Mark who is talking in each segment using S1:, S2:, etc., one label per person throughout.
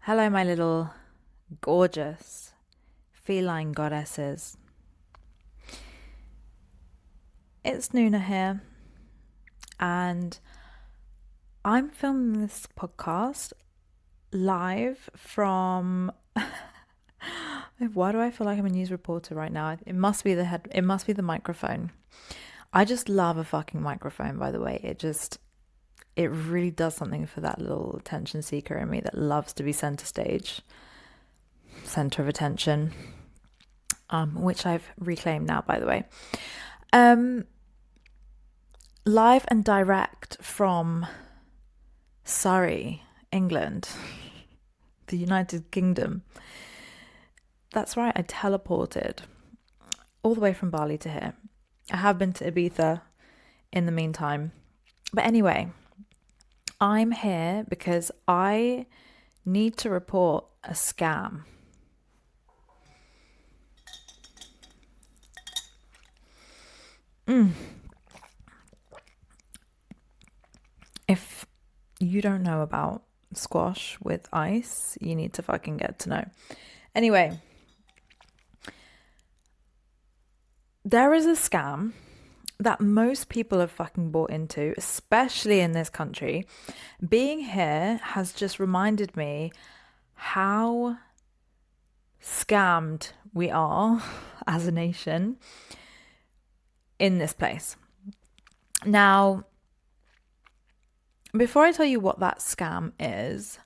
S1: Hello, my little gorgeous feline goddesses. It's Nuna here, and I'm filming this podcast live from. Why do I feel like I'm a news reporter right now? It must be the head. It must be the microphone. I just love a fucking microphone. By the way, it really does something for that little attention seeker in me that loves to be center stage, center of attention. Which I've reclaimed now, by the way. Live and direct from Surrey, England, the United Kingdom. That's right, I teleported all the way from Bali to here. I have been to Ibiza in the meantime. But anyway, I'm here because I need to report a scam. If you don't know about squash with ice, you need to fucking get to know. Anyway, there is a scam that most people have fucking bought into, especially in this country. Being here has just reminded me how scammed we are as a nation in this place. Now, before I tell you what that scam is,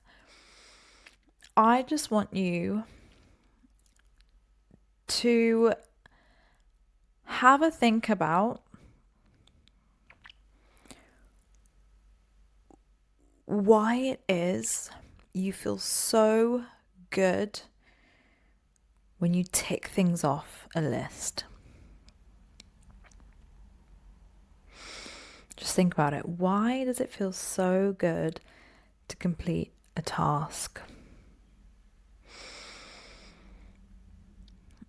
S1: I just want you to have a think about why it is you feel so good when you tick things off a list. Just think about it. Why does it feel so good to complete a task?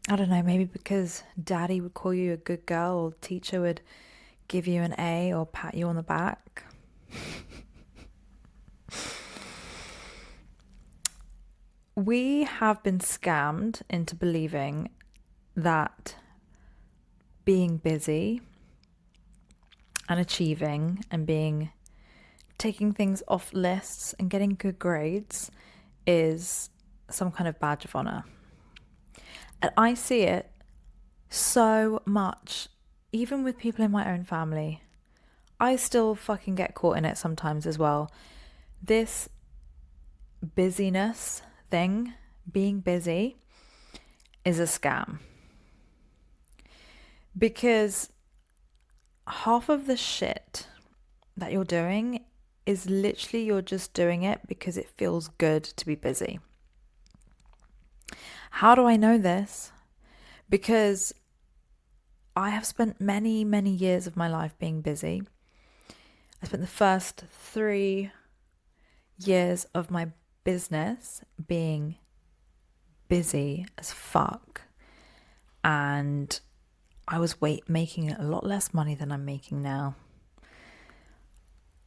S1: I don't know, maybe because daddy would call you a good girl, or teacher would give you an A or pat you on the back. We have been scammed into believing that being busy and achieving and taking things off lists and getting good grades is some kind of badge of honor. And I see it so much, even with people in my own family. I still fucking get caught in it sometimes as well. This busyness thing, being busy, is a scam. Because half of the shit that you're doing is literally you're just doing it because it feels good to be busy. How do I know this? Because I have spent many, many years of my life being busy. I spent the first 3 years of my business being busy as fuck. And I was making a lot less money than I'm making now.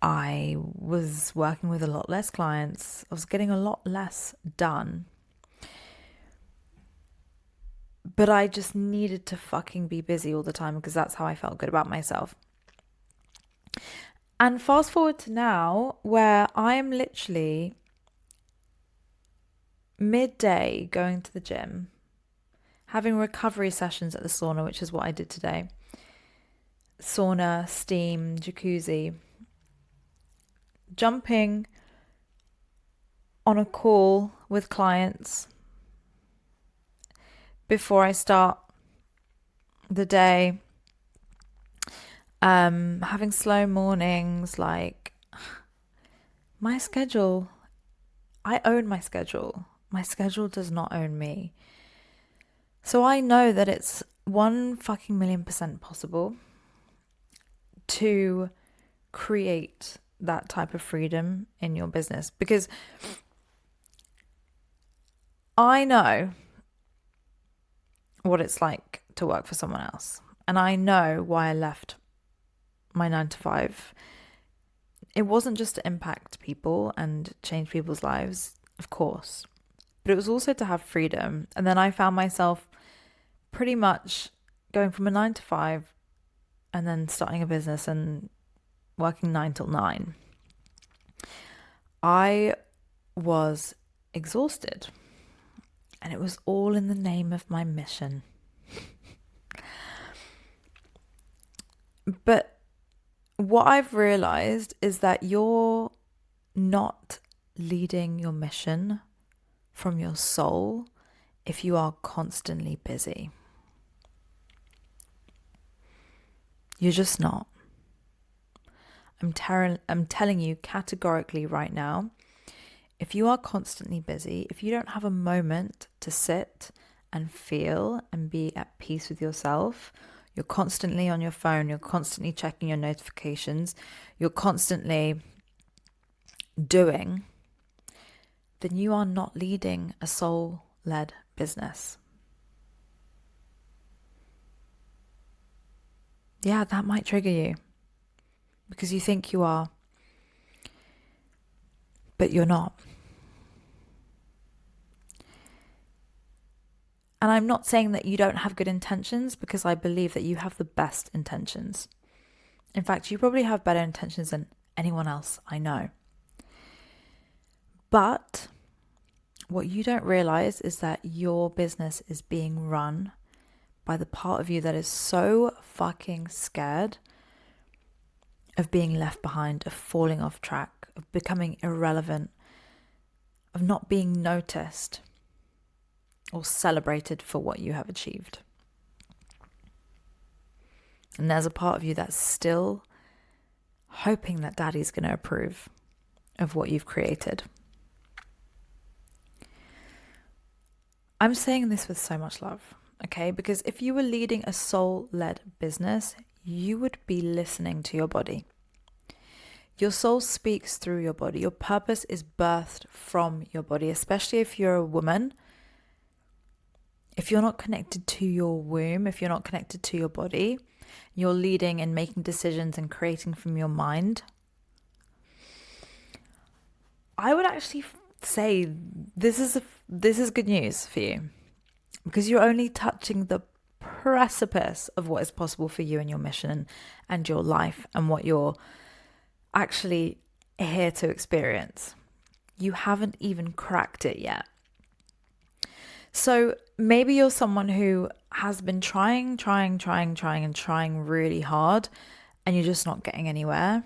S1: I was working with a lot less clients. I was getting a lot less done. But I just needed to fucking be busy all the time because that's how I felt good about myself. And fast forward to now, where I am literally midday going to the gym, having recovery sessions at the sauna, which is what I did today. Sauna, steam, jacuzzi, jumping on a call with clients before I start the day, having slow mornings. Like, my schedule, I own my schedule. My schedule does not own me. So I know that it's 1 fucking million% possible to create that type of freedom in your business, because I know what it's like to work for someone else, and I know why I left my 9 to 5. It wasn't just to impact people and change people's lives, of course, but it was also to have freedom. And then I found myself pretty much going from a 9 to 5 and then starting a business and working 9 till 9. I was exhausted, and it was all in the name of my mission. But what I've realized is that you're not leading your mission from your soul if you are constantly busy. You're just not. I'm telling you categorically right now, if you are constantly busy, if you don't have a moment to sit and feel and be at peace with yourself, you're constantly on your phone, you're constantly checking your notifications, you're constantly doing, then you are not leading a soul-led business. Yeah, that might trigger you because you think you are, but you're not. And I'm not saying that you don't have good intentions, because I believe that you have the best intentions. In fact, you probably have better intentions than anyone else I know. But what you don't realize is that your business is being run by the part of you that is so fucking scared of being left behind, of falling off track, of becoming irrelevant, of not being noticed or celebrated for what you have achieved. And there's a part of you that's still hoping that daddy's going to approve of what you've created. I'm saying this with so much love, okay? Because if you were leading a soul-led business, you would be listening to your body. Your soul speaks through your body. Your purpose is birthed from your body, especially if you're a woman. If you're not connected to your womb, if you're not connected to your body, you're leading and making decisions and creating from your mind, I would actually say this is good news for you, because you're only touching the precipice of what is possible for you and your mission and your life and what you're actually here to experience. You haven't even cracked it yet. So maybe you're someone who has been trying really hard, and you're just not getting anywhere.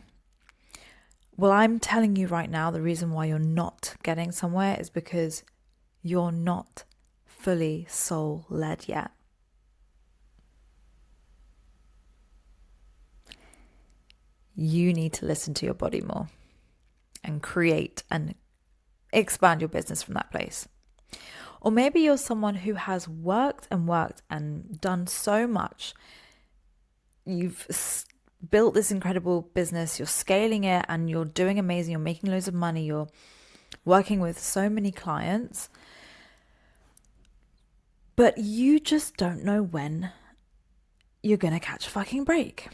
S1: Well, I'm telling you right now, the reason why you're not getting somewhere is because you're not fully soul-led yet. You need to listen to your body more and create and expand your business from that place. Or maybe you're someone who has worked and done so much. You've built this incredible business, you're scaling it and you're doing amazing, you're making loads of money, you're working with so many clients, but you just don't know when you're going to catch a fucking break.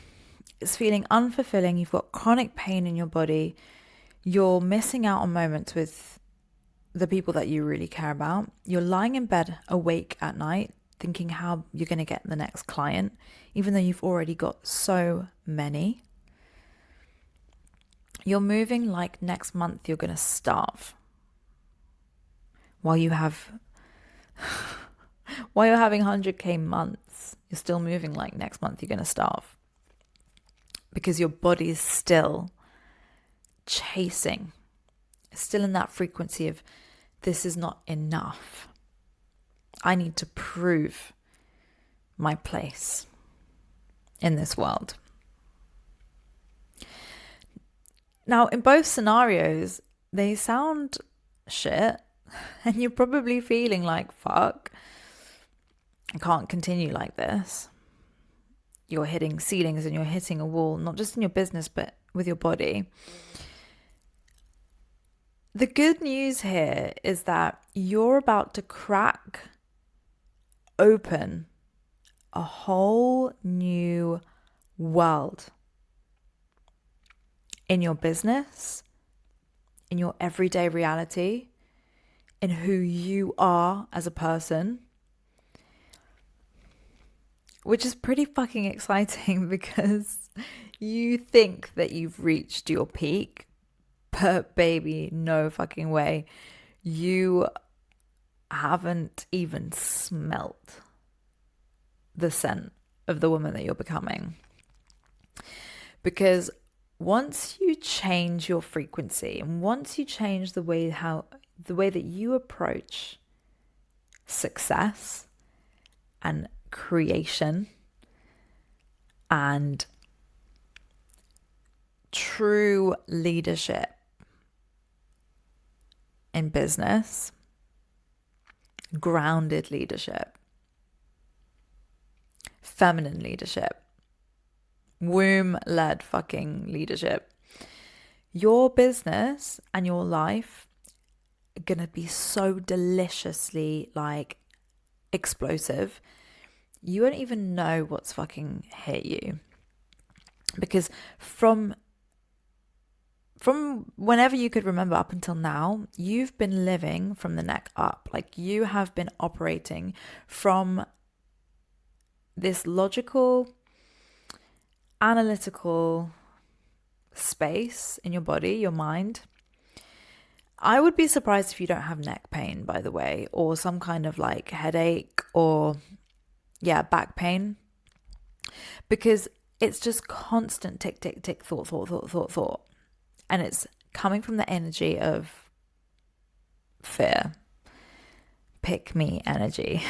S1: It's feeling unfulfilling, you've got chronic pain in your body, you're missing out on moments with the people that you really care about. You're lying in bed awake at night thinking how you're going to get the next client, even though you've already got so many. You're moving like next month you're going to starve. While you're having 100k months, you're still moving like next month you're going to starve. Because your body is still chasing, still in that frequency of, this is not enough. I need to prove my place in this world. Now, in both scenarios, they sound shit, and you're probably feeling like, fuck, I can't continue like this. You're hitting ceilings and you're hitting a wall, not just in your business, but with your body. The good news here is that you're about to crack open a whole new world in your business, in your everyday reality, in who you are as a person, which is pretty fucking exciting because you think that you've reached your peak, but baby, no fucking way. You haven't even smelt the scent of the woman that you're becoming. Because once you change your frequency and once you change the way that you approach success and creation and true leadership in business, grounded leadership, feminine leadership, womb-led fucking leadership, your business and your life are gonna be so deliciously like explosive. You won't even know what's fucking hit you. Because from whenever you could remember up until now, you've been living from the neck up. Like you have been operating from this logical, analytical space in your body, your mind. I would be surprised if you don't have neck pain, by the way, or some kind of like headache or back pain, because it's just constant tick, tick, tick, thought. And it's coming from the energy of fear, pick me energy.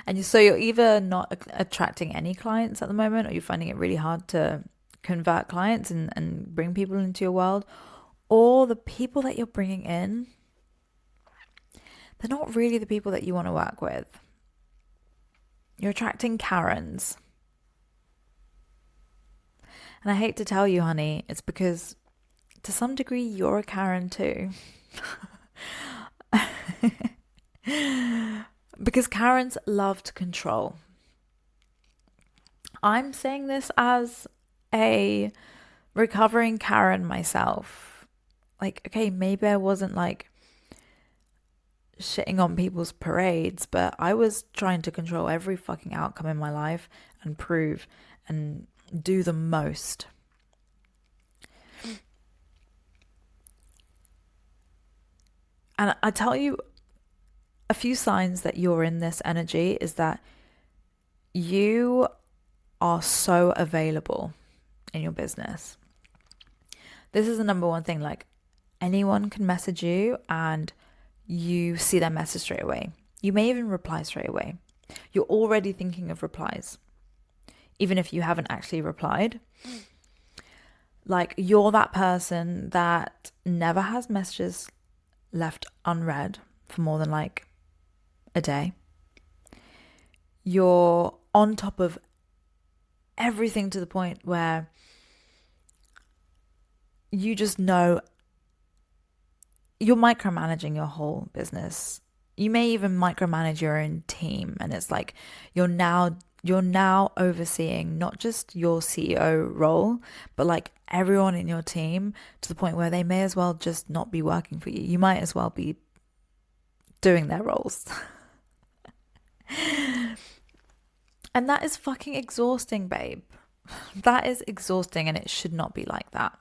S1: And so you're either not attracting any clients at the moment, or you're finding it really hard to convert clients and bring people into your world, or the people that you're bringing in, they're not really the people that you want to work with. You're attracting Karens. And I hate to tell you, honey, it's because to some degree you're a Karen too. Because Karens love to control. I'm saying this as a recovering Karen myself. Like, okay, maybe I wasn't like shitting on people's parades, but I was trying to control every fucking outcome in my life and prove and do the most. And I tell you, a few signs that you're in this energy is that you are so available in your business. This is the number one thing. Like, anyone can message you and you see their message straight away. You may even reply straight away. You're already thinking of replies, even if you haven't actually replied. Like, you're that person that never has messages left unread for more than like a day. You're on top of everything to the point where you just know you're micromanaging your whole business. You may even micromanage your own team, and it's like you're now overseeing not just your CEO role, but like everyone in your team, to the point where they may as well just not be working for you. You might as well be doing their roles. And that is fucking exhausting, babe. That is exhausting, and it should not be like that.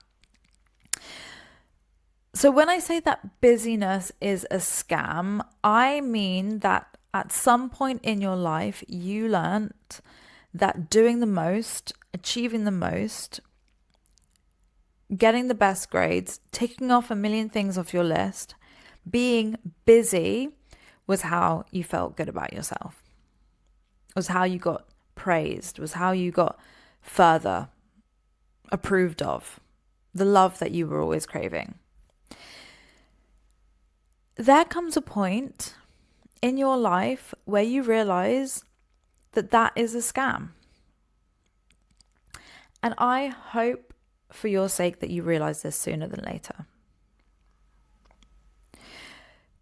S1: So when I say that busyness is a scam, I mean that at some point in your life, you learnt that doing the most, achieving the most, getting the best grades, ticking off a million things off your list, being busy was how you felt good about yourself, was how you got praised, was how you got further approved of, the love that you were always craving. There comes a point in your life where you realize that that is a scam. And I hope for your sake that you realize this sooner than later.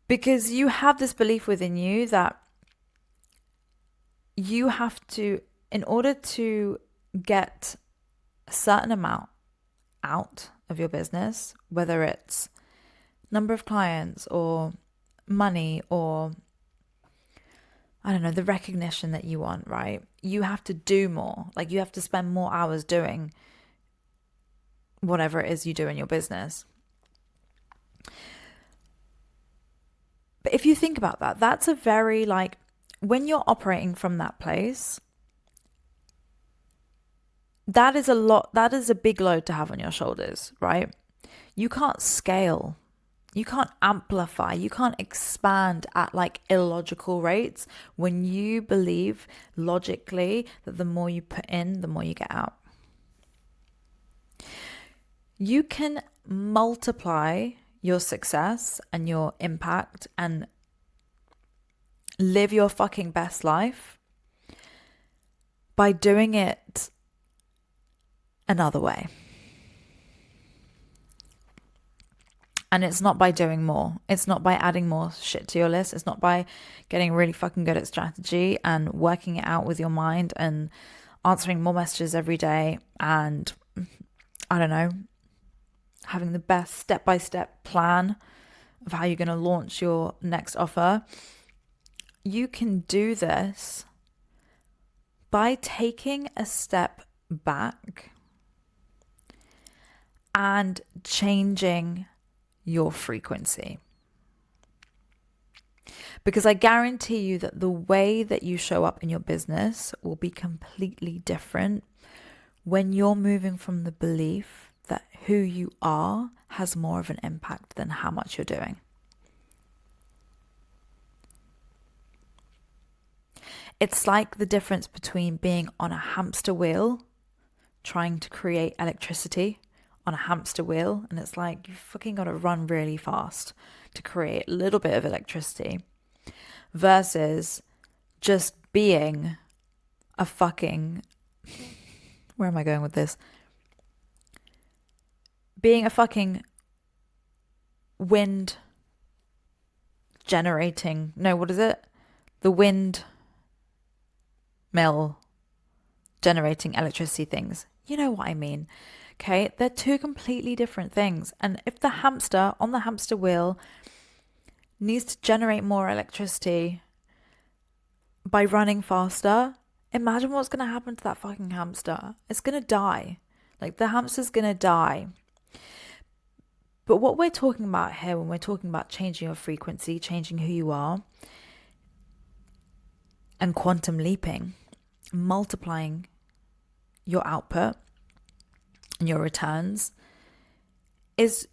S1: Because you have this belief within you that you have to, in order to get a certain amount out of your business, whether it's number of clients or money or, I don't know, the recognition that you want, right? You have to do more. Like, you have to spend more hours doing whatever it is you do in your business. But if you think about that, that's a very, like, when you're operating from that place, that is a big load to have on your shoulders, right? You can't scale. You can't amplify. You can't expand at like illogical rates when you believe logically that the more you put in, the more you get out. You can multiply your success and your impact and live your fucking best life by doing it another way. And it's not by doing more. It's not by adding more shit to your list. It's not by getting really fucking good at strategy and working it out with your mind and answering more messages every day and, I don't know, having the best step-by-step plan of how you're going to launch your next offer. You can do this by taking a step back and changing your frequency. Because I guarantee you that the way that you show up in your business will be completely different when you're moving from the belief that who you are has more of an impact than how much you're doing. It's like the difference between being on a hamster wheel, trying to create electricity on a hamster wheel, and it's like you fucking got to run really fast to create a little bit of electricity, versus just being a fucking, where am I going with this? Being a fucking wind generating, no, what is it? The wind mill generating electricity things. You know what I mean. Okay, they're two completely different things. And if the hamster on the hamster wheel needs to generate more electricity by running faster, imagine what's going to happen to that fucking hamster. It's going to die. Like, the hamster's going to die. But what we're talking about here, when we're talking about changing your frequency, changing who you are, and quantum leaping, multiplying your output and your returns, is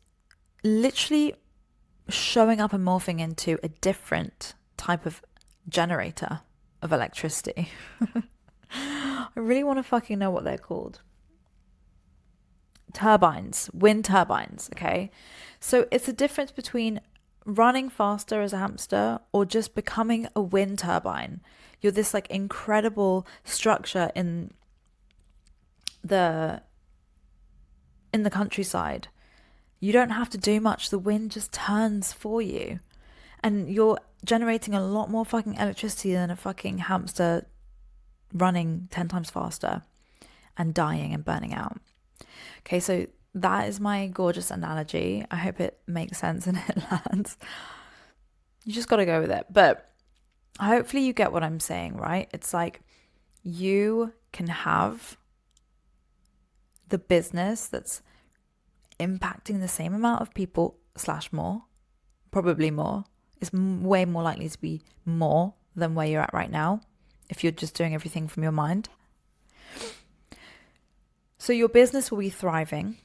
S1: literally showing up and morphing into a different type of generator of electricity. I really want to fucking know what they're called. Turbines, wind turbines, okay? So it's a difference between running faster as a hamster or just becoming a wind turbine. You're this like incredible structure in the countryside. You don't have to do much. The wind just turns for you. And you're generating a lot more fucking electricity than a fucking hamster running 10 times faster and dying and burning out. Okay, so that is my gorgeous analogy. I hope it makes sense and it lands. You just got to go with it. But hopefully you get what I'm saying, right? It's like you can have the business that's impacting the same amount of people / more, probably more. It's way more likely to be more than where you're at right now if you're just doing everything from your mind. So your business will be thriving.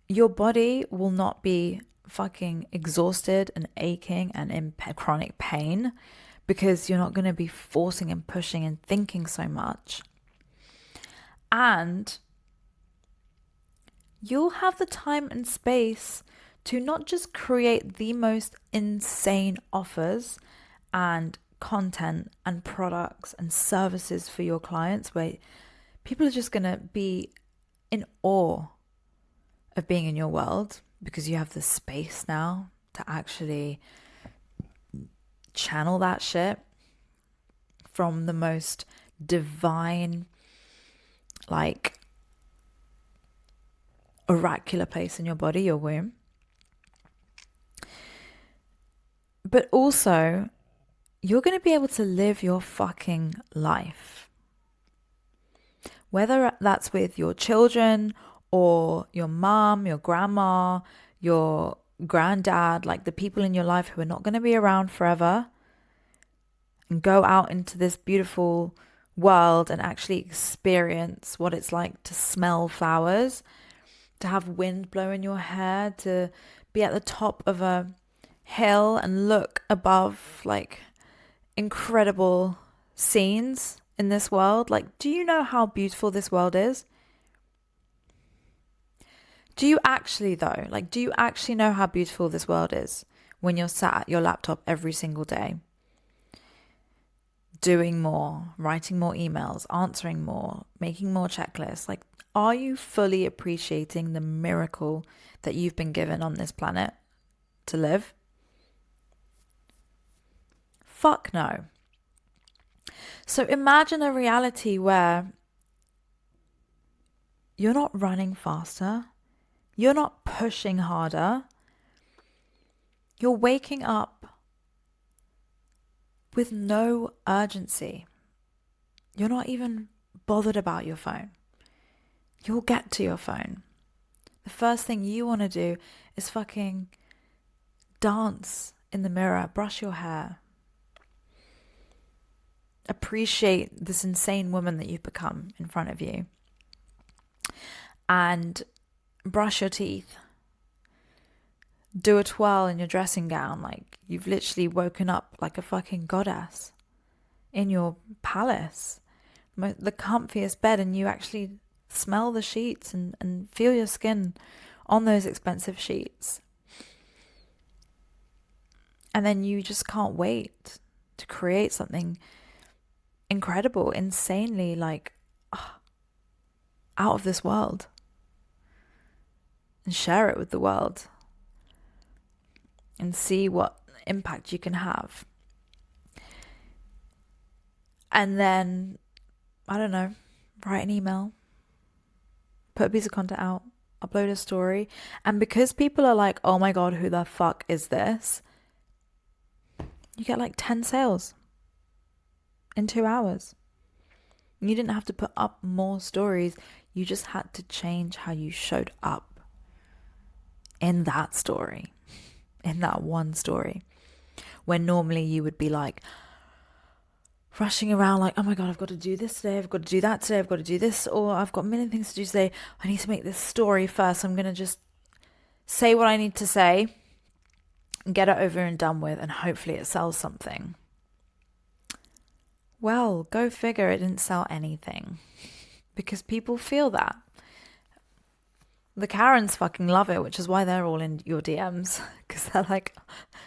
S1: Your body will not be fucking exhausted and aching and in chronic pain because you're not going to be forcing and pushing and thinking so much. And you'll have the time and space to not just create the most insane offers and content and products and services for your clients where people are just going to be in awe of being in your world because you have the space now to actually channel that shit from the most divine, like, oracular place in your body, your womb. But also, you're going to be able to live your fucking life. Whether that's with your children or your mom, your grandma, your granddad, like the people in your life who are not going to be around forever, and go out into this beautiful world and actually experience what it's like to smell flowers, to have wind blow in your hair, to be at the top of a hill and look above like incredible scenes in this world. Like, do you know how beautiful this world is? Do you actually, though? Like, do you actually know how beautiful this world is when you're sat at your laptop every single day? Doing more, writing more emails, answering more, making more checklists. Like, are you fully appreciating the miracle that you've been given on this planet to live? Fuck no. So imagine a reality where you're not running faster, you're not pushing harder, you're waking up with no urgency. You're not even bothered about your phone. You'll get to your phone. The first thing you want to do is fucking dance in the mirror, brush your hair, appreciate this insane woman that you've become in front of you, and brush your teeth. Do a twirl in your dressing gown, like you've literally woken up like a fucking goddess in your palace, the comfiest bed, and you actually smell the sheets and feel your skin on those expensive sheets. And then you just can't wait to create something incredible, insanely like out of this world, and share it with the world and see what impact you can have. And then, I don't know, write an email, put a piece of content out, upload a story. And because people are like, oh my God, who the fuck is this? You get like 10 sales in 2 hours. You didn't have to put up more stories. You just had to change how you showed up in that story, in that one story, where normally you would be like rushing around like, oh my God, I've got to do this today, I've got to do that today, I've got to do this, or I've got a million things to do today. I need to make this story first. I'm going to just say what I need to say and get it over and done with, and hopefully it sells something. Well, go figure, it didn't sell anything because people feel that. The Karens fucking love it, which is why they're all in your DMs, because they're like,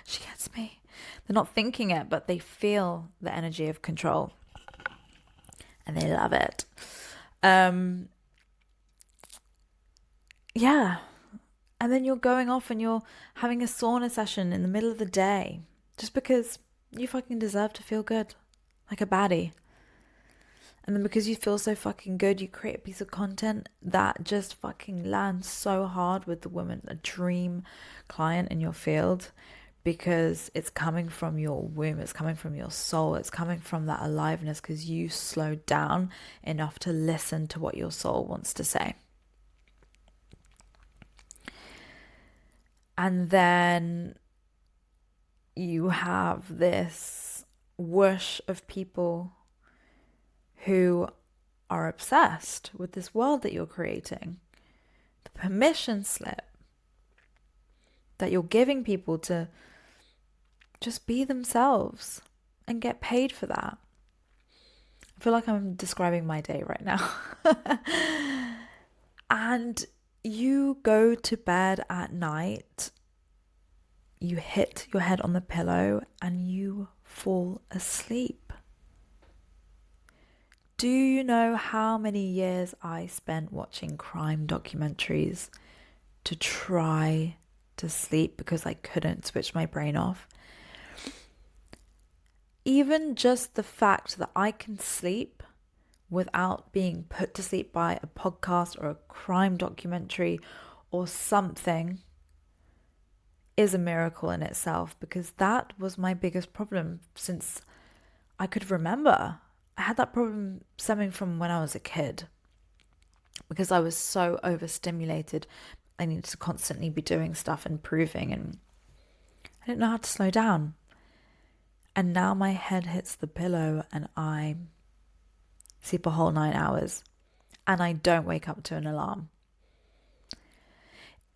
S1: she gets me. They're not thinking it, but they feel the energy of control and they love it. Yeah. And then you're going off and you're having a sauna session in the middle of the day just because you fucking deserve to feel good, like a baddie. And then because you feel so fucking good, you create a piece of content that just fucking lands so hard with the woman, a dream client in your field, because it's coming from your womb, it's coming from your soul, it's coming from that aliveness because you slowed down enough to listen to what your soul wants to say. And then you have this whoosh of people who are obsessed with this world that you're creating. The permission slip that you're giving people to just be themselves and get paid for that. I feel like I'm describing my day right now. And you go to bed at night, you hit your head on the pillow and you fall asleep. Do you know how many years I spent watching crime documentaries to try to sleep because I couldn't switch my brain off? Even just the fact that I can sleep without being put to sleep by a podcast or a crime documentary or something is a miracle in itself, because that was my biggest problem since I could remember. I had that problem stemming from when I was a kid because I was so overstimulated. I needed to constantly be doing stuff and proving, and I didn't know how to slow down. And now my head hits the pillow and I sleep a whole 9 hours and I don't wake up to an alarm.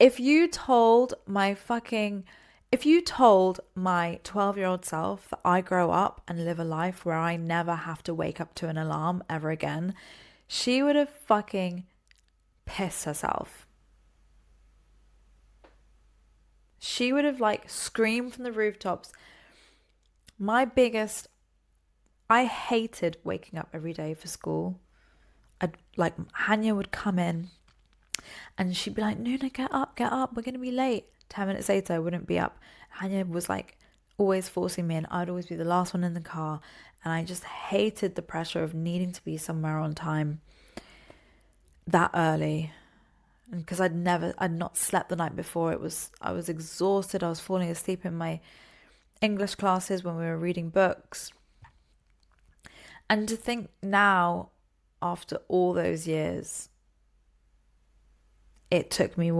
S1: If you told my 12-year-old self that I grow up and live a life where I never have to wake up to an alarm ever again, she would have fucking pissed herself. She would have like screamed from the rooftops. I hated waking up every day for school. Hanya would come in and she'd be like, Nuna, get up, we're going to be late. 10 minutes later, I wouldn't be up. Hanya was like always forcing me, and I'd always be the last one in the car. And I just hated the pressure of needing to be somewhere on time that early. And because I'd not slept the night before. I was exhausted. I was falling asleep in my English classes when we were reading books. And to think now, after all those years, it took me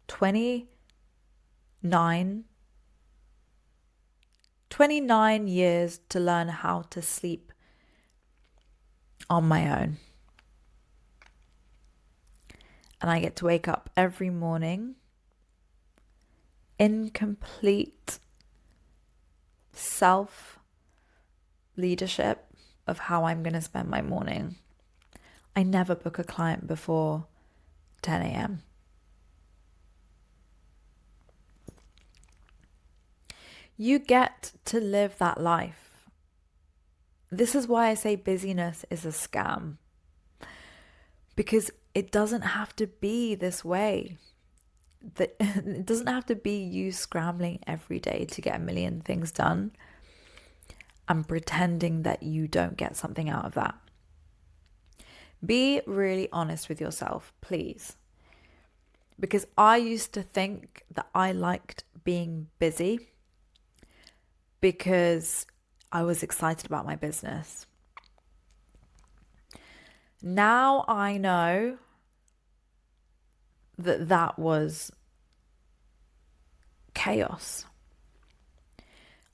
S1: 29 years to learn how to sleep on my own. And I get to wake up every morning in complete self-leadership of how I'm going to spend my morning. I never book a client before 10 a.m. You get to live that life. This is why I say busyness is a scam. Because it doesn't have to be this way. It doesn't have to be you scrambling every day to get a million things done and pretending that you don't get something out of that. Be really honest with yourself, please. Because I used to think that I liked being busy because I was excited about my business. Now I know that was chaos.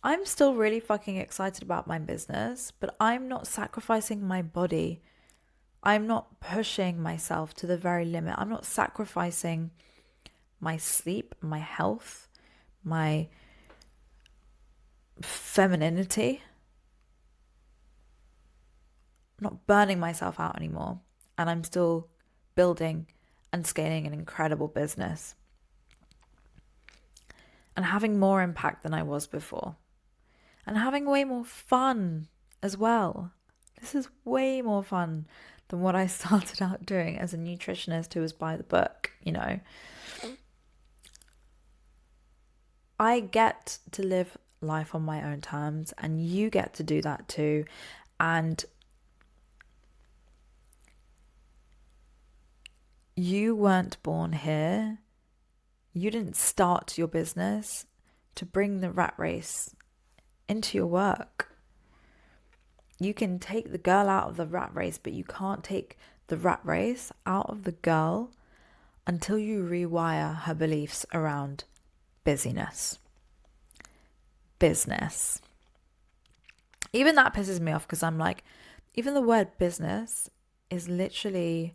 S1: I'm still really fucking excited about my business, but I'm not sacrificing my body. I'm not pushing myself to the very limit. I'm not sacrificing my sleep, my health, my femininity. I'm not burning myself out anymore. And I'm still building and scaling an incredible business. And having more impact than I was before. And having way more fun as well. This is way more fun than what I started out doing as a nutritionist who was by the book, you know. I get to live life on my own terms, and you get to do that too. And you weren't born here. You didn't start your business to bring the rat race into your work. You can take the girl out of the rat race, but you can't take the rat race out of the girl until you rewire her beliefs around busyness. Business. Even that pisses me off because I'm like, even the word business is literally,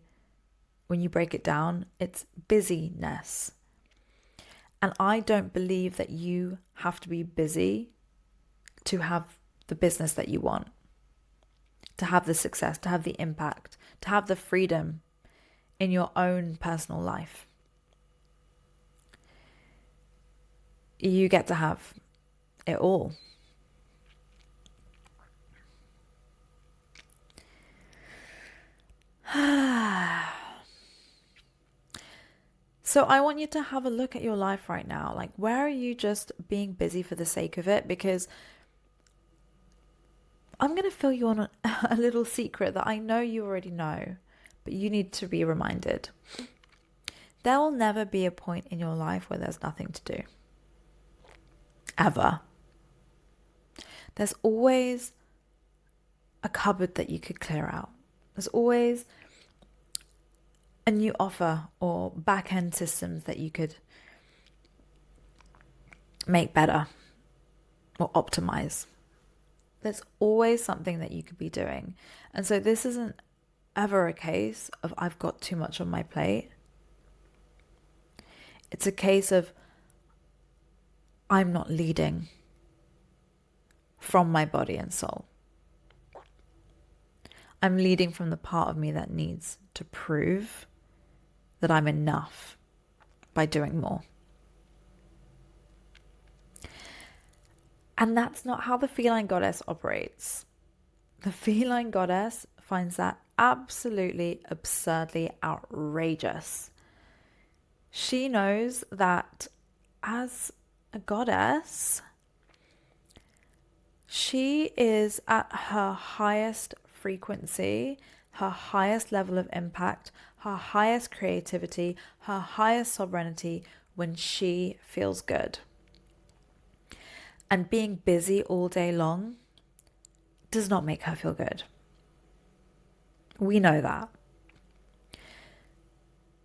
S1: when you break it down, it's busyness. And I don't believe that you have to be busy to have the business that you want, to have the success, to have the impact, to have the freedom in your own personal life. You get to have it all. So I want you to have a look at your life right now. Like, where are you just being busy for the sake of it? Because I'm going to fill you on a little secret that I know you already know, but you need to be reminded. There will never be a point in your life where there's nothing to do. ever. There's always a cupboard that you could clear out. There's always a new offer or back-end systems that you could make better or optimize. There's always something that you could be doing. And so this isn't ever a case of I've got too much on my plate. It's a case of I'm not leading from my body and soul. I'm leading from the part of me that needs to prove that I'm enough by doing more. And that's not how the feline goddess operates. The feline goddess finds that absolutely absurdly outrageous. She knows that as a goddess, she is at her highest frequency, her highest level of impact, her highest creativity, her highest sovereignty when she feels good. And being busy all day long does not make her feel good. We know that.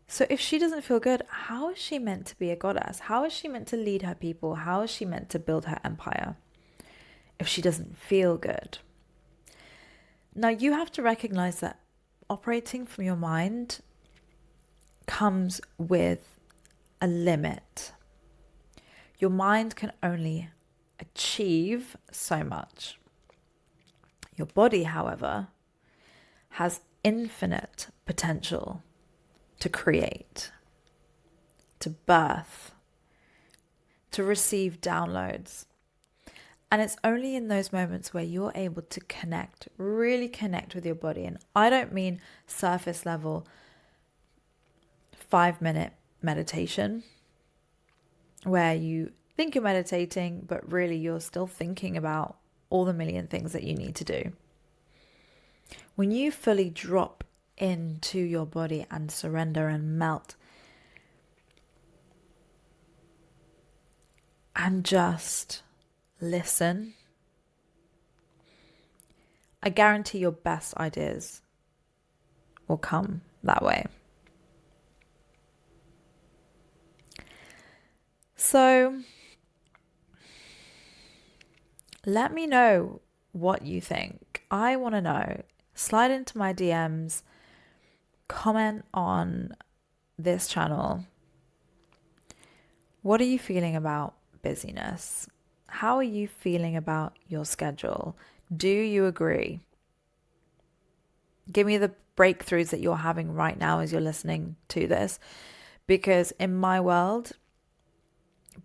S1: So if she doesn't feel good, how is she meant to be a goddess? How is she meant to lead her people? How is she meant to build her empire if she doesn't feel good? Now you have to recognize that operating from your mind comes with a limit. Your mind can only achieve so much. Your body, however, has infinite potential to create, to birth, to receive downloads. And it's only in those moments where you're able to connect, really connect with your body. And I don't mean surface level 5-minute meditation where you think you're meditating, but really you're still thinking about all the million things that you need to do. When you fully drop into your body and surrender and melt and just listen, I guarantee your best ideas will come that way. So let me know what you think. I want to know. Slide into my DMs, comment on this channel. What are you feeling about busyness? How are you feeling about your schedule? Do you agree? Give me the breakthroughs that you're having right now as you're listening to this, because in my world,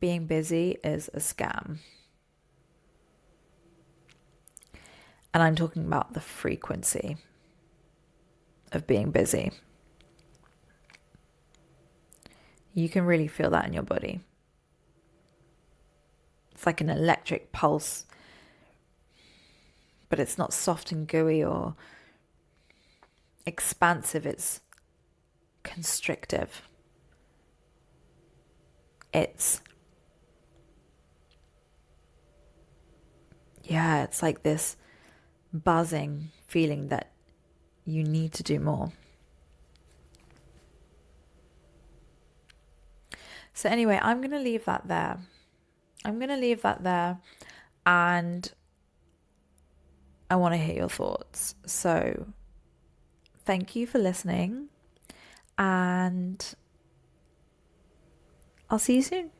S1: being busy is a scam. And I'm talking about the frequency of being busy. You can really feel that in your body. It's like an electric pulse, but it's not soft and gooey or expansive. It's constrictive. It's like this buzzing feeling that you need to do more. So anyway, I'm going to leave that there. And I want to hear your thoughts. So thank you for listening, and I'll see you soon.